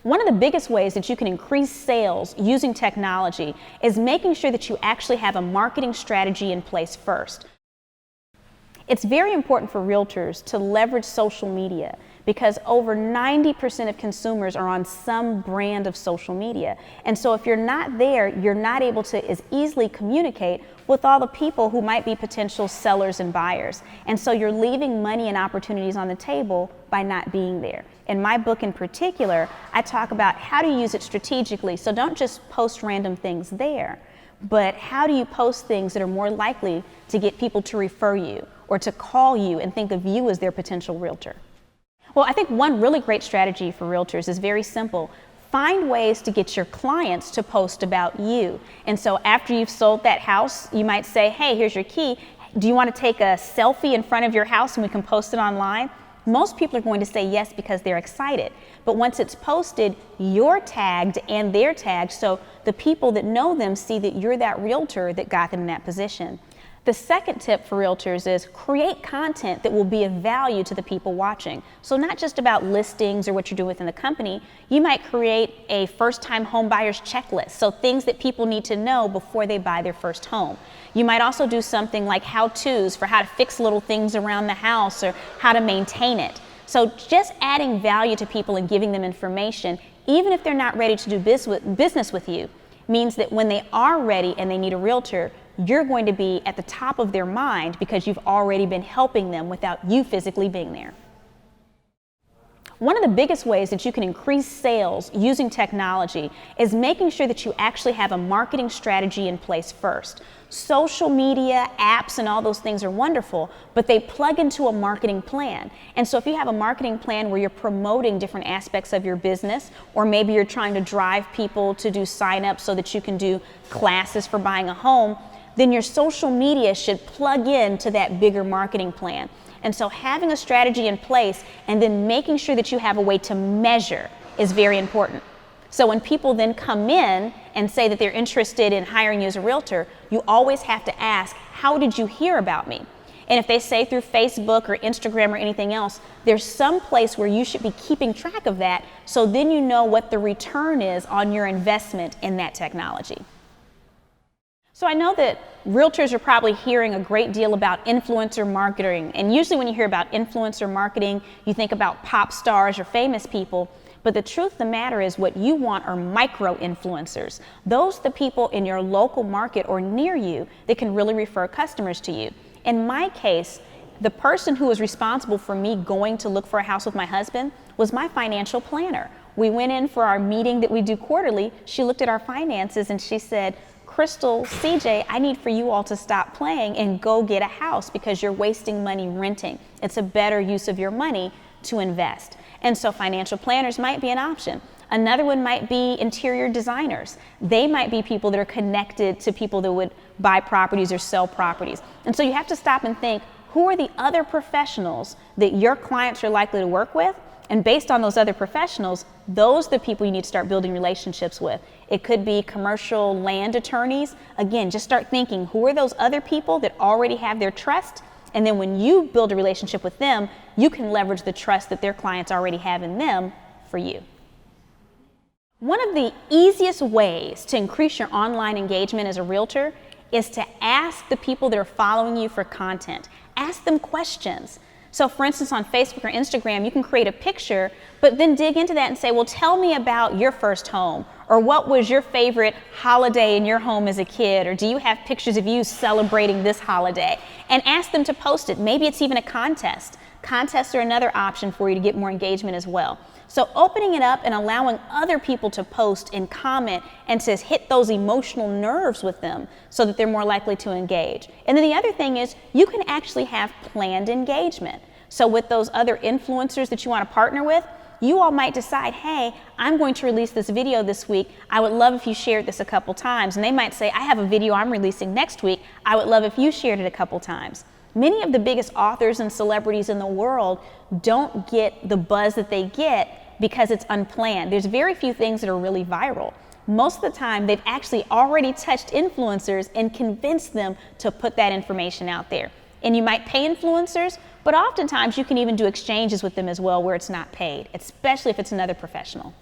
One of the biggest ways that you can increase sales using technology is making sure that you actually have a marketing strategy in place first. It's very important for realtors to leverage social media because over 90% of consumers are on some brand of social media. And so if you're not there, you're not able to as easily communicate with all the people who might be potential sellers and buyers. And so you're leaving money and opportunities on the table by not being there. In my book in particular, I talk about how to use it strategically. So don't just post random things there, but how do you post things that are more likely to get people to refer you or to call you and think of you as their potential realtor? Well, I think one really great strategy for realtors is very simple. Find ways to get your clients to post about you. And so after you've sold that house, you might say, hey, here's your key. Do you want to take a selfie in front of your house and we can post it online? Most people are going to say yes because they're excited. But once it's posted, you're tagged and they're tagged, so the people that know them see that you're that realtor that got them in that position. The second tip for realtors is create content that will be of value to the people watching. So not just about listings or what you're doing within the company, you might create a first-time home buyer's checklist, so things that people need to know before they buy their first home. You might also do something like how-tos for how to fix little things around the house or how to maintain it. So just adding value to people and giving them information, even if they're not ready to do business with you, means that when they are ready and they need a realtor, you're going to be at the top of their mind because you've already been helping them without you physically being there. One of the biggest ways that you can increase sales using technology is making sure that you actually have a marketing strategy in place first. Social media, apps, and all those things are wonderful, but they plug into a marketing plan. And so if you have a marketing plan where you're promoting different aspects of your business, or maybe you're trying to drive people to do sign-ups so that you can do classes for buying a home, then your social media should plug into that bigger marketing plan. And so having a strategy in place and then making sure that you have a way to measure is very important. So when people then come in and say that they're interested in hiring you as a realtor, you always have to ask, how did you hear about me? And if they say through Facebook or Instagram or anything else, there's some place where you should be keeping track of that, so then you know what the return is on your investment in that technology. So I know that realtors are probably hearing a great deal about influencer marketing, and usually when you hear about influencer marketing, you think about pop stars or famous people, but the truth of the matter is what you want are micro-influencers. Those are the people in your local market or near you that can really refer customers to you. In my case, the person who was responsible for me going to look for a house with my husband was my financial planner. We went in for our meeting that we do quarterly. She looked at our finances and she said, Crystal, CJ, I need for you all to stop playing and go get a house because you're wasting money renting. It's a better use of your money to invest. And so financial planners might be an option. Another one might be interior designers. They might be people that are connected to people that would buy properties or sell properties. And so you have to stop and think, who are the other professionals that your clients are likely to work with? And based on those other professionals, those are the people you need to start building relationships with. It could be commercial land attorneys. Again, just start thinking, who are those other people that already have their trust? And then when you build a relationship with them, you can leverage the trust that their clients already have in them for you. One of the easiest ways to increase your online engagement as a realtor is to ask the people that are following you for content. Ask them questions. So for instance, on Facebook or Instagram, you can create a picture, but then dig into that and say, well, tell me about your first home, or what was your favorite holiday in your home as a kid, or do you have pictures of you celebrating this holiday? And ask them to post it. Maybe it's even a contest. Contests are another option for you to get more engagement as well. So opening it up and allowing other people to post and comment and to hit those emotional nerves with them so that they're more likely to engage. And then the other thing is you can actually have planned engagement. So with those other influencers that you want to partner with, you all might decide, hey, I'm going to release this video this week. I would love if you shared this a couple times. And they might say, I have a video I'm releasing next week. I would love if you shared it a couple times. Many of the biggest authors and celebrities in the world don't get the buzz that they get because it's unplanned. There's very few things that are really viral. Most of the time, they've actually already touched influencers and convinced them to put that information out there. And you might pay influencers, but oftentimes you can even do exchanges with them as well where it's not paid, especially if it's another professional.